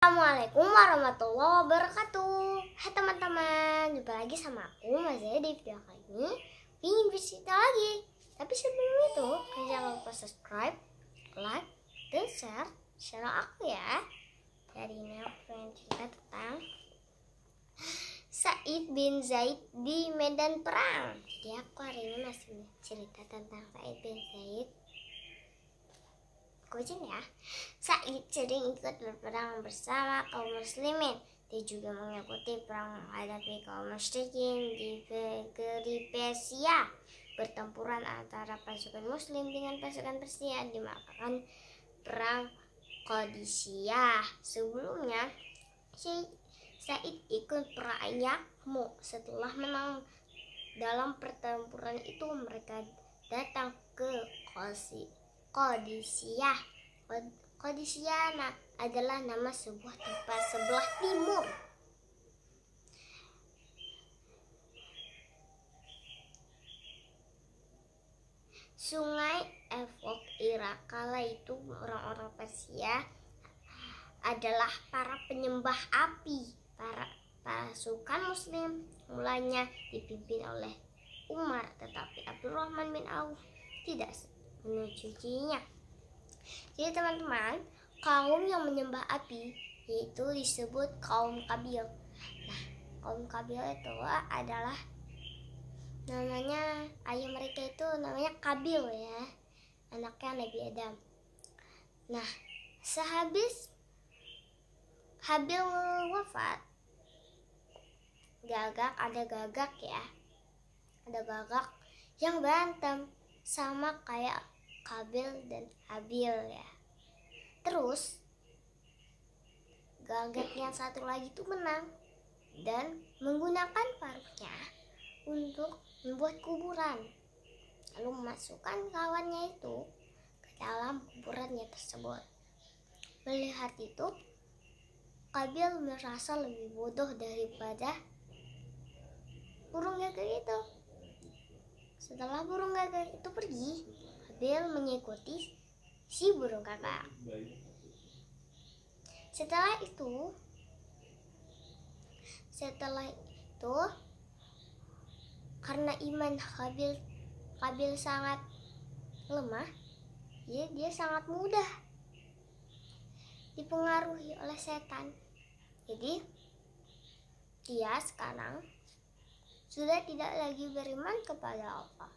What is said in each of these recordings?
Assalamualaikum warahmatullahi wabarakatuh. Hai teman-teman, jumpa lagi sama aku Mazia di video kali ini. Ingin bercerita lagi. Tapi sebelum itu, kalian jangan lupa subscribe, like, dan share channel aku ya. Dari ini aku pengen cerita tentang Sa'id bin Zaid di medan perang. Jadi aku hari ini masih cerita tentang Sa'id bin Zaid. Kucing ya. Sa'id sering ikut berperang bersama kaum muslimin. Dia juga mengikuti perang menghadapi kaum musyrikin di negeri Persia. Pertempuran antara pasukan muslim dengan pasukan Persia dinamakan perang Qadisiyah. Sebelumnya Sa'id ikut perang Yarmouk. Setelah menang dalam pertempuran itu, mereka datang ke Qadisiyah. Qadisiyah adalah nama sebuah tempat sebelah timur. Sungai Evok, Irak. Kala itu orang-orang Persia adalah para penyembah api. Para pasukan muslim mulanya dipimpin oleh Umar, tetapi Abdurrahman bin Auf tidak menyetujuinya. Jadi teman-teman, kaum yang menyembah api yaitu disebut kaum Qabil. Nah, kaum Qabil itu adalah namanya, ayah mereka itu namanya Qabil ya, anaknya Nabi Adam. Nah, sehabis Habil wafat, ada gagak yang berantem sama kayak Qabil dan Habil ya. Terus gagak yang satu lagi itu menang dan menggunakan paruhnya untuk membuat kuburan, lalu memasukkan kawannya itu ke dalam kuburannya tersebut. Melihat itu, Qabil merasa lebih bodoh daripada burung gagak itu. Setelah burung gagak itu pergi, Qabil mengikuti si burung gagak. Setelah itu karena iman Qabil sangat lemah, dia sangat mudah dipengaruhi oleh setan. Jadi dia sekarang sudah tidak lagi beriman kepada Allah.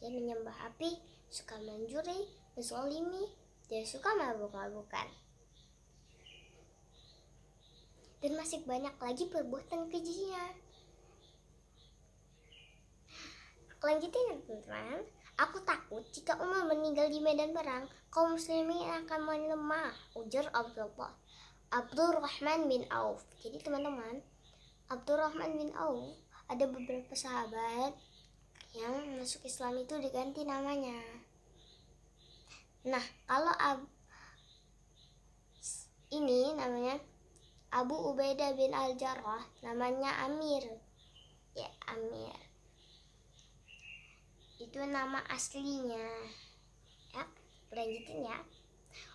Dia menyembah api, suka mencuri, menzalimi, dia suka mabuk-mabukan, dan masih banyak lagi perbuatan kejinya. Lanjutnya teman-teman, aku takut jika Umar meninggal di medan perang, kaum muslimin akan melemah, ujar Abdurrahman bin Auf. Jadi teman-teman, Abdurrahman bin Auf, ada beberapa sahabat yang masuk Islam itu diganti namanya. Nah, kalau ini namanya Abu Ubaidah bin Al-Jarrah, namanya Amir. Ya, Amir. Itu nama aslinya. Ya, lanjutin ya.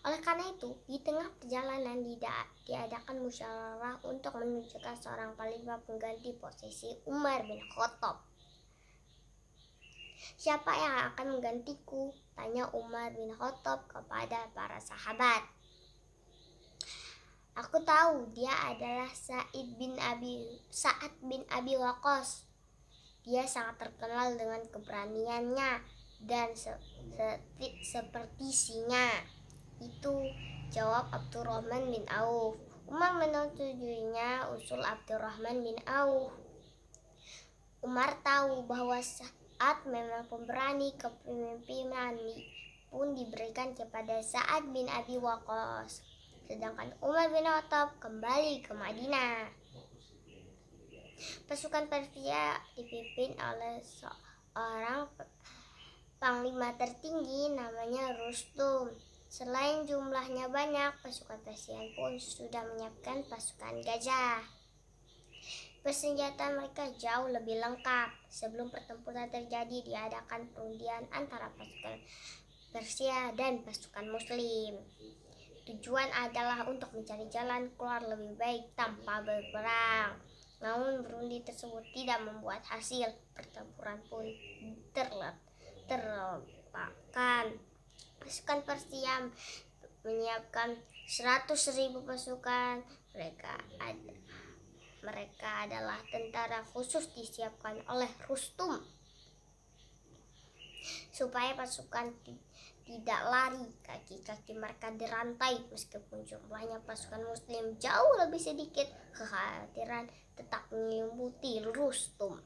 Oleh karena itu, di tengah perjalanan diadakan musyawarah untuk menunjukkan seorang khalifah pengganti posisi Umar bin Khattab. Siapa yang akan menggantiku? Tanya Umar bin Khattab kepada para sahabat. Aku tahu, dia adalah Sa'ad bin Abi Waqqas. Dia sangat terkenal dengan keberaniannya dan seperti singa. Itu jawab Abdurrahman bin Auf. Umar menyetujuinya usul Abdurrahman bin Auf. Umar tahu bahwa saat memang pemberani, kepemimpinan pun diberikan kepada Sa'ad bin Abi Waqqas. Sedangkan Umar bin Khattab kembali ke Madinah. Pasukan Persia dipimpin oleh seorang panglima tertinggi namanya Rustum. Selain jumlahnya banyak, pasukan Persia pun sudah menyiapkan pasukan gajah. Persenjataan mereka jauh lebih lengkap. Sebelum pertempuran terjadi, diadakan perundingan antara pasukan Persia dan pasukan Muslim. Tujuan adalah untuk mencari jalan keluar lebih baik tanpa berperang. Namun berundi tersebut tidak membuat hasil. Pertempuran pun terlupakan. Pasukan Persia menyiapkan 100.000 pasukan. Mereka adalah tentara khusus disiapkan oleh Rustum supaya pasukan tidak lari. Kaki-kaki mereka dirantai. Meskipun jumlahnya pasukan muslim jauh lebih sedikit, kekhawatiran tetap menyelimuti Rustum.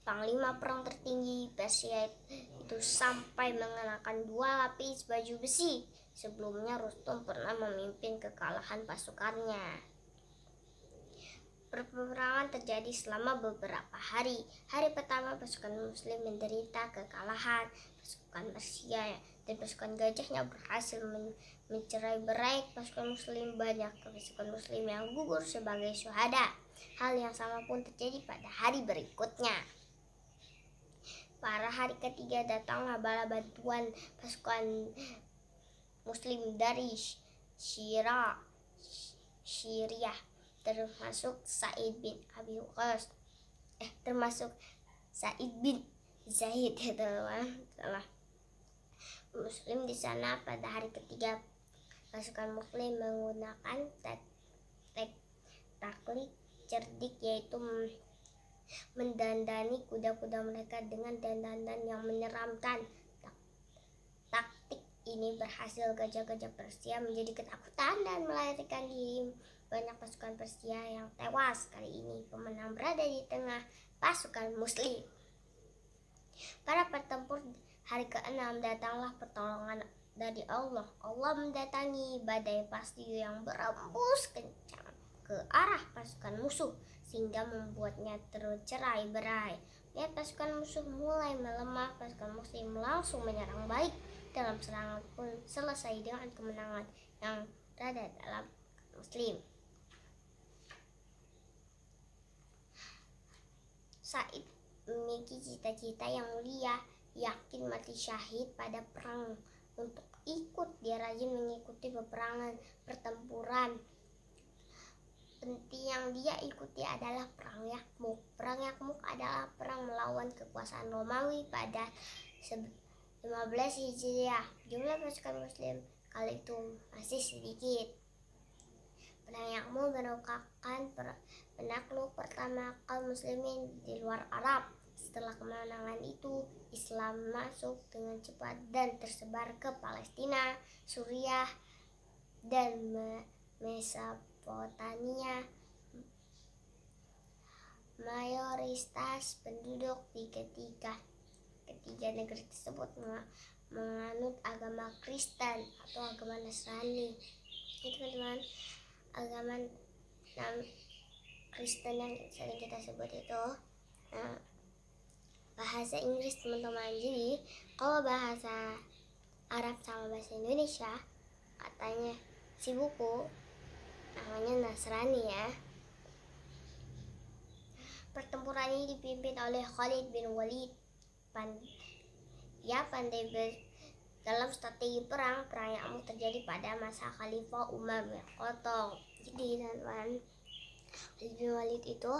Panglima perang tertinggi Persia itu sampai mengenakan 2 lapis baju besi. Sebelumnya Rustum pernah memimpin kekalahan pasukannya. Peperangan terjadi selama beberapa hari. Hari pertama pasukan muslim menderita kekalahan. Pasukan Persia dan pasukan gajahnya berhasil mencerai-berai pasukan muslim. Banyak pasukan muslim yang gugur sebagai syuhada. Hal yang sama pun terjadi pada hari berikutnya. Pada hari ketiga datanglah bala bantuan pasukan muslim dari Syria, termasuk Sa'id bin Abi Waqqas, termasuk Sa'id bin Zaid ya teman-teman. Muslim di sana pada hari ketiga pasukan muslim menggunakan taktik cerdik, yaitu mendandani kuda-kuda mereka dengan dandanan yang menyeramkan. Taktik ini berhasil. Gajah-gajah Persia menjadi ketakutan dan melarikan diri. Banyak pasukan Persia yang tewas. Kali ini pemenang berada di tengah pasukan muslim. Pada pertempur hari ke-6 datanglah pertolongan dari Allah. Allah mendatangi badai pasir yang berembus kencang ke arah pasukan musuh sehingga membuatnya tercerai-berai. Lihat pasukan musuh mulai melemah, pasukan muslim langsung menyerang balik. Dalam serangan pun selesai dengan kemenangan yang berada dalam muslim. Sa'id memiliki cita-cita yang mulia, yakin mati syahid pada perang. Untuk ikut, dia rajin mengikuti peperangan, pertempuran. Penting yang dia ikuti adalah perang Yarmuk. Perang Yarmuk adalah perang melawan kekuasaan Romawi pada 15 Hijriah. Jumlah pasukan muslim kali itu masih sedikit. Perang Yarmuk merupakan penakluk pertama kaum muslimin di luar Arab. Setelah kemenangan itu, Islam masuk dengan cepat dan tersebar ke Palestina, Suriah, dan Mesopotamia. Mayoritas penduduk di ketiga negeri tersebut menganut agama Kristen atau agama Nasrani. Teman-teman, agama Kristen yang sering kita sebut itu bahasa Inggris, teman-teman. Jadi kalau bahasa Arab sama bahasa Indonesia, katanya si buku namanya Nasrani ya. Pertempuran ini dipimpin oleh Khalid bin Walid. Pandai dalam strategi perang. Perang Yarmuk terjadi pada masa Khalifah Umar bin Khattab. Jadi teman-teman, Khalid bin Walid itu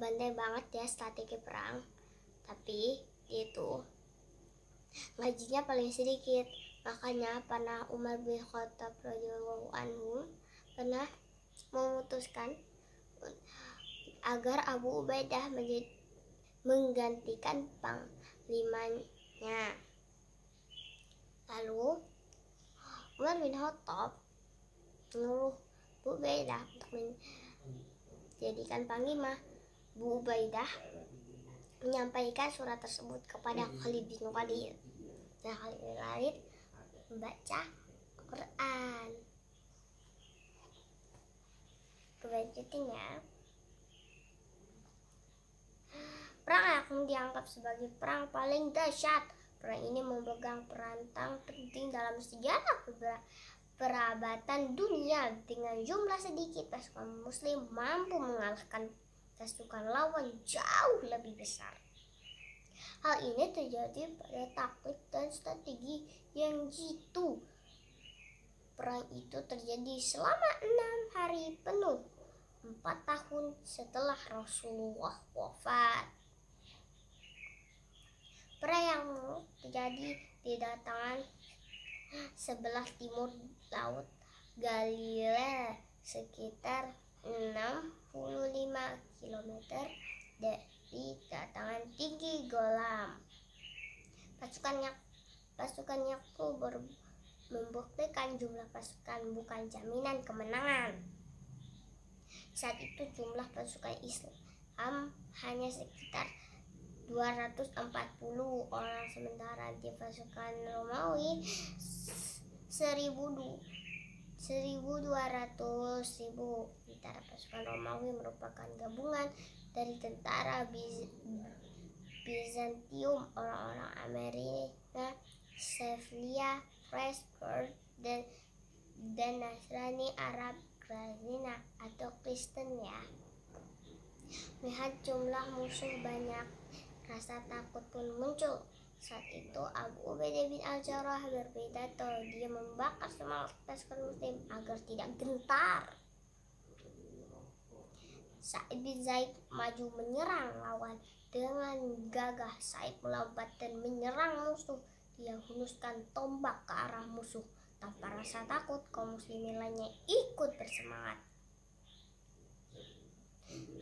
pandai banget ya strategi perang, tapi dia itu ngajinya paling sedikit. Makanya pernah Umar bin Khattab radhiyallahu anhu pernah memutuskan agar Abu Ubaidah menggantikan panglimanya. Lalu Umar bin Khattab menyuruh Abu Ubaidah untuk menjadikan panglima. Abu Ubaidah menyampaikan surat tersebut kepada Khalid bin Walid. Nah, Khalid bin Walid membaca Quran. Kelanjutannya, perang Yarmuk dianggap sebagai perang paling dahsyat. Perang ini memegang peranan penting dalam sejarah perabatan dunia. Dengan jumlah sedikit, pasukan muslim mampu mengalahkan pasukan lawan jauh lebih besar. Hal ini terjadi pada taktik dan strategi yang jitu. Perang itu terjadi selama 6 hari penuh, 4 tahun setelah Rasulullah wafat. Perang yang terjadi di dataran sebelah timur Laut Galilea sekitar 65 km dari dataran tinggi Golan. Pasukan Yakub membuktikan jumlah pasukan bukan jaminan kemenangan. Saat itu jumlah pasukan Islam hanya sekitar 240 orang, sementara di pasukan Romawi 1.200.000. Tentara pasukan Romawi merupakan gabungan dari tentara Bizantium, orang-orang Amerika, Sevilla, Fresburg, dan Nasrani Arab Grazina atau Kristen ya. Melihat jumlah musuh banyak, rasa takut pun muncul. Saat itu Abu Ubaidah bin Al-Jarrah berpidato. Dia membakar semangat pasukan muslim agar tidak gentar. Sa'id bin Zaid maju menyerang lawan dengan gagah. Sa'id melompat dan menyerang musuh. Dia hunuskan tombak ke arah musuh. Tanpa rasa takut, kaum muslimin lainnya ikut bersemangat.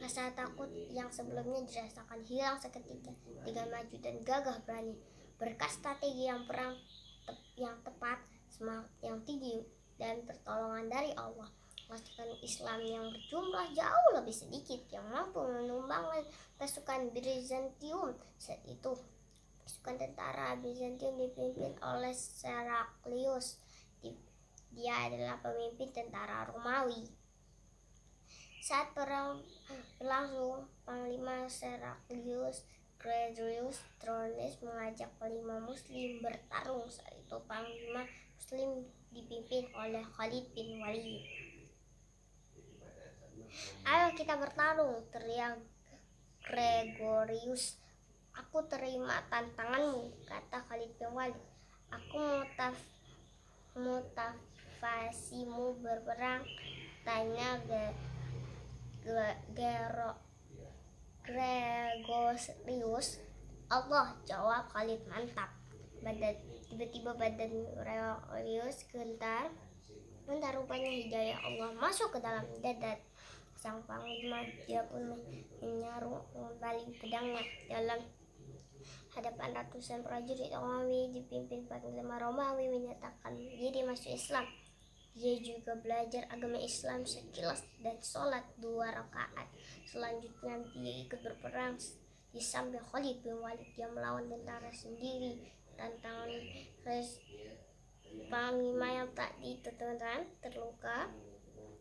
Rasa takut yang sebelumnya dirasakan hilang seketika dengan maju dan gagah berani. Berkat strategi yang perang yang tepat, semangat yang tinggi, dan pertolongan dari Allah, pasukan Islam yang berjumlah jauh lebih sedikit yang mampu menumbangkan pasukan Bizantium. Saat itu pasukan tentara Bizantium dipimpin oleh Heraklius. Dia adalah pemimpin tentara Romawi. Saat perang berlangsung, Panglima Heraklius Gregorius Trones mengajak Panglima Muslim bertarung. Saat itu Panglima Muslim dipimpin oleh Khalid bin Walid. "Ayo kita bertarung," teriak Gregorius. "Aku terima tantanganmu," kata Khalid bin Walid. "Aku motivasimu berperang?" tanya Gregorius. "Allah," jawab Khalid. "Mantap." Tiba-tiba badan Gregorius gentar. Rupanya hidayah Allah masuk ke dalam dada sang panglima. Dia pun menyaru kembali pedangnya dalam hadapan ratusan prajurit Romawi. Dipimpin Panglima Romawi menyatakan diri masuk Islam. Dia juga belajar agama Islam sekilas dan sholat 2 rakaat. Selanjutnya dia ikut berperang di samping Khalid bin Walid. Dia melawan tentara sendiri. Tantangan panglima yang tak ditentukan terluka,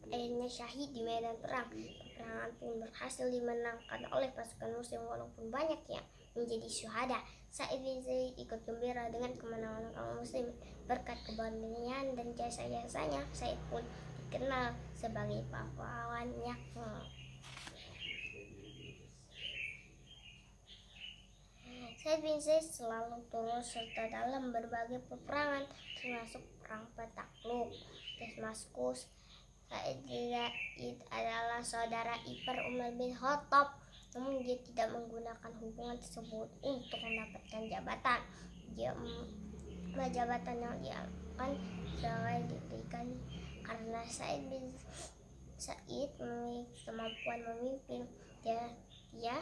akhirnya syahid di medan perang. Peperangan pun berhasil dimenangkan oleh pasukan muslim walaupun banyak yang menjadi syuhada. Sa'id bin Zaid ikut gembira dengan kemenangan kaum muslim. Berkat keberanian dan jasa-jasanya, Sa'id pun dikenal sebagai pahlawan Yakub. Sa'id bin Zaid selalu turut serta dalam berbagai peperangan, termasuk perang Takluk, Damaskus. Sa'id bin Zaid adalah saudara ipar Umar bin Khattab, namun dia tidak menggunakan hubungan tersebut untuk mendapatkan jabatan. Jabatan yang dia akan diberikan karena Sa'id bin Zaid memiliki kemampuan memimpin. Dia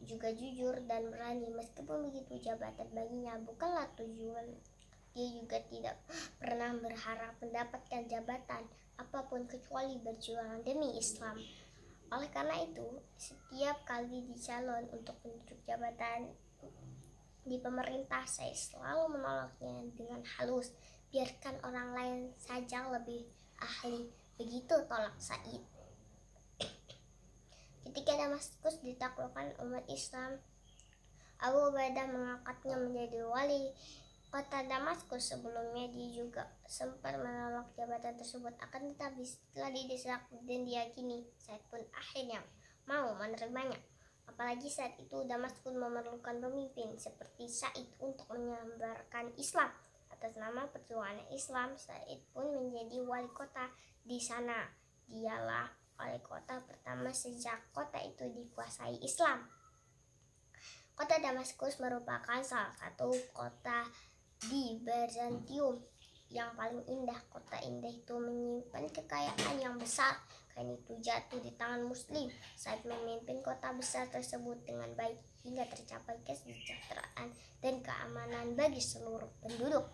juga jujur dan berani. Meskipun begitu, jabatan baginya bukanlah tujuan. Dia juga tidak pernah berharap mendapatkan jabatan apapun kecuali berjuang demi Islam. Oleh karena itu, setiap kali dicalon untuk menduduki jabatan di pemerintah, saya selalu menolaknya dengan halus. "Biarkan orang lain saja lebih ahli," begitu tolak Sa'id. Ketika Damaskus ditaklukkan umat Islam, Abu Ubaidah mengangkatnya menjadi wali kota Damaskus. Sebelumnya dia juga sempat menolak jabatan tersebut, akan tetapi setelah didesak dan diyakini, Sa'id pun akhirnya mau menerimanya. Apalagi saat itu Damaskus memerlukan pemimpin seperti Said untuk menyebarkan Islam. Atas nama perjuangan Islam, Said pun menjadi wali kota di sana. Dialah wali kota pertama sejak kota itu dikuasai Islam. Kota Damaskus merupakan salah satu kota di Bizantium yang paling indah. Kota indah itu menyimpan kekayaan yang besar. Kain itu jatuh di tangan Muslim saat memimpin kota besar tersebut dengan baik hingga tercapai kesejahteraan dan keamanan bagi seluruh penduduk.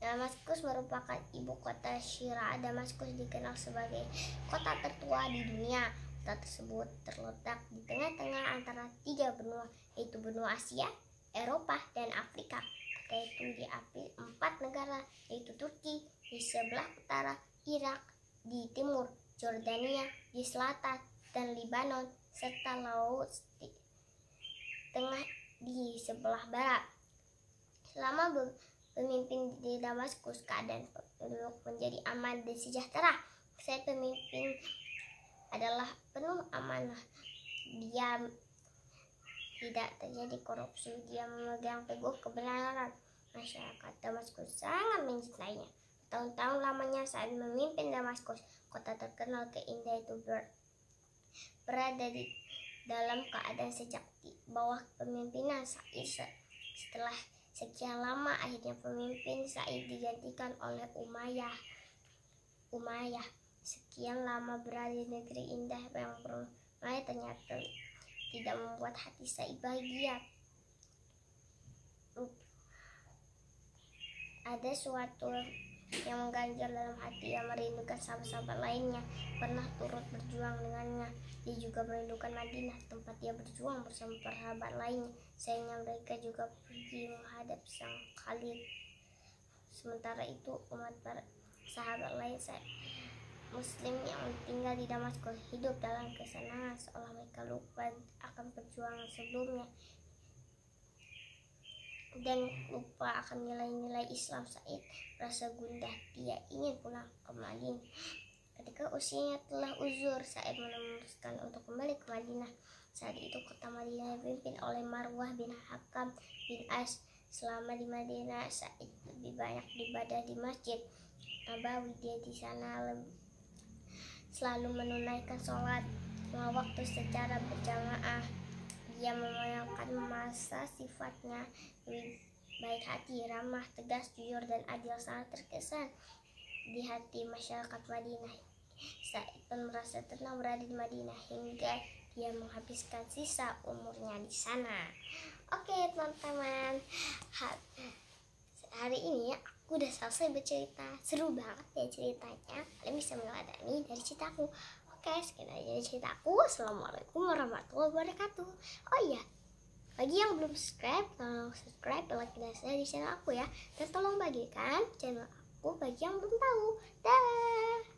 Damaskus merupakan ibu kota Syria. Damaskus dikenal sebagai kota tertua di dunia. Kota tersebut terletak di tengah-tengah antara 3 benua, yaitu benua Asia, Eropa, dan Afrika. Kota itu diapit 4 negara, yaitu Turki di sebelah utara, Irak di timur, Jordania di selatan, dan Lebanon serta Laut Tengah di sebelah barat. Selama pemimpin di Damaskus, keadaan penduduk menjadi aman dan sejahtera. Said pemimpin adalah penuh amanah. Dia tidak terjadi korupsi. Dia memegang teguh kebenaran. Masyarakat Damaskus sangat mencintainya. Tahun-tahun lamanya Said memimpin Damaskus, kota terkenal keindahan itu berada di dalam keadaan sejak di bawah kepemimpinan Said. Setelah sekian lama, akhirnya pemimpin Said digantikan oleh Umayyah. Sekian lama berada di negeri indah yang permai ternyata tidak membuat hati Said bahagia. Ada suatu yang mengganjal dalam hati. Yang merindukan sahabat-sahabat lainnya, pernah turut berjuang dengannya. Dia juga merindukan Madinah, tempat dia berjuang bersama para sahabat lainnya. Sayangnya mereka juga pergi menghadap sang Khalid. Sementara itu umat para sahabat lain Muslim yang tinggal di Damaskus hidup dalam kesenangan, seolah mereka lupa akan perjuangan sebelumnya dan lupa akan nilai-nilai Islam. Said merasa gundah. Dia ingin pulang ke Madinah. Ketika usianya telah uzur, Said memutuskan untuk kembali ke Madinah. Saat itu kota Madinah dipimpin oleh Marwah bin Hakam bin As. Selama di Madinah, Said lebih banyak beribadah di Masjid Nabawi. Dia di sana selalu menunaikan sholat 5 waktu secara berjamaah. Dia memayangkan masa sifatnya baik hati, ramah, tegas, jujur, dan adil sangat terkesan di hati masyarakat Madinah. Said pun merasa tenang berada di Madinah hingga dia menghabiskan sisa umurnya di sana. Oke teman-teman, hari ini aku udah selesai bercerita. Seru banget ya ceritanya. Kalian bisa meneladani dari ceritaku. Oke, sekian aja dari ceritaku. Assalamualaikum warahmatullahi wabarakatuh. Oh iya, bagi yang belum subscribe, tolong subscribe, like, dan share di channel aku ya. Dan tolong bagikan channel aku bagi yang belum tahu. Dah.